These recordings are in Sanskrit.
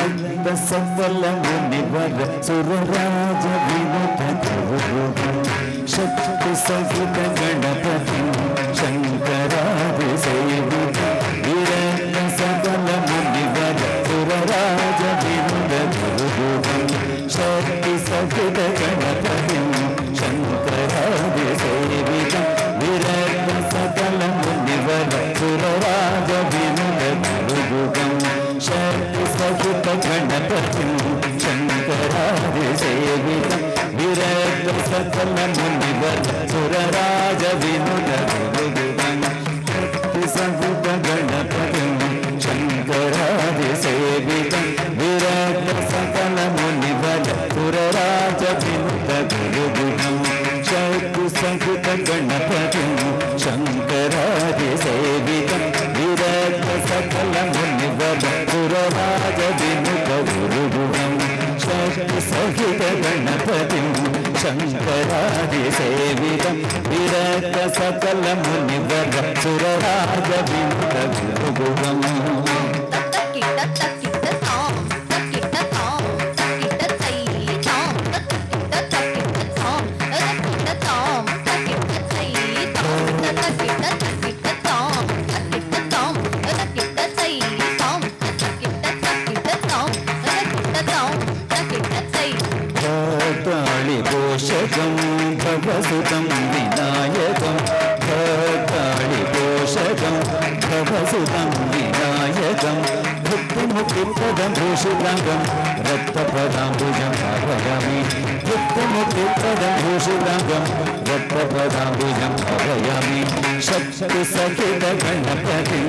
ವಿರಕ್ತ ಸಕಲ ಮುನಿವರ ಸುರರಾಜ ವಿನುತ ಗುರುಗುಹಂ ಶಕ್ತಿ ಸಹಿತ ಗಣಪತಿ ಶಂಕರಾದಿ ಸೇವಿತ ವಿರಕ್ತ ಸಕಲ ಮುನಿವರ ಸುರರಾಜ ವಿನುತ ಗುರುಗುಹಂ ಶಕ್ತಿ ಸಹಿತ ಗಣಪತಿ ಶಂಕರಾದಿ ಸೇವಿತ ವಿರಕ್ತ ಸಕಲ ಮುನಿವರ ಸುರರಾಜ ವಿನುತ ಗುರುಗುಹಂ ಶಕ್ತಿ ಸಹಿತ ಗಣಪತಿ ಶಂಕರಾದಿ ಸೇವಿತ ವಿರಕ್ತ ಸಕಲ ಮುನಿವರ ಸುರರಾಜ ವಿನುತ ಗುರುಗುಹಂ ಶಕ್ತಿ ಸಹಿತ ಗಣಪತಿ ಶಂಕರಾದಿ ಸೇವಿತ ವಿರಕ್ತ ಸಕಲ ಮುನಿವರ ಸುರರಾಜ ವಿನುತ ಗುರುಗುಹಂ ಶಕ್ತಿ ಸಹಿತ ಗಣಪತಿ ಶಂಕರಾದಿ ಸೇವಿತ ವಿರಕ್ತ ಸಕಲ ಮುನಿವರ ಸುರರಾಜ ವಿನುತ ಗುರುಗುಹಂ ಶಕ್ತಿ ಸಹಿತ ಗಣಪತಿ ಶಂಕರಾದಿ ಸೇವಿತ ವಿರಕ್ತ ಸಕಲ ಮುನಿವರ ಸುರರಾಜ ವಿನುತ ಗುರುಗುಹಂ घोषकं भवसुतं विनायकं घोषकं भवसुतं विनायकं भुक्तिमुक्तिप्रदं भूषिताङ्गं रक्तपदाम्बुजं भावयामि भुक्तिमुक्तिप्रदं भूषिताङ्गं रक्तपदाम्बुजं भावयामि शक्तिसहित गणपति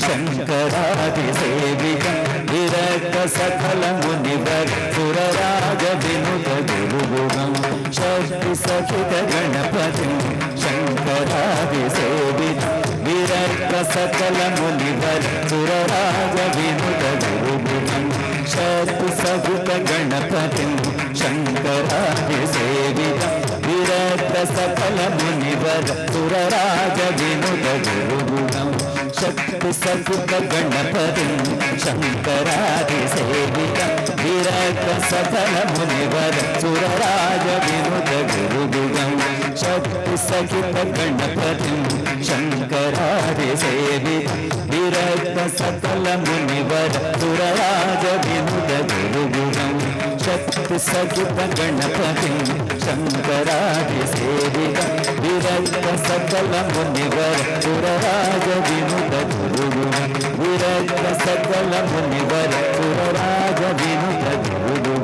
शंकरादि सेवितं विरक्त सकल मुनिवर सुरराज विनुत गुरुगुहं शक्ति सहित गणपति शंकरादि सेवितं विरक्त सकल मुनिवर सुरराज विनुत गुरुगुहं शक्ति सहित गणपति शंकरादि सेवितं विरक्त सकल मुनिवर सुरराज विनुत गुरुगुहं शक्ति सहित गणपति शंकरादि सेवित विरक्त सकल मुनिवर सुरराज विनुत गुरुगुहं शक्ति सहित गणपति शंकरादि सेवित विरक्त सकल मुनिवर सुरराज विनुत गुरुगुहं शक्ति सहित गणपति शंकरादि सेवित विरक्त सकल मुनिवर सुरराज विनुत गुरुगुहं विरक्त सकल मुनिवर सुरराज विनुत गुरुगुहं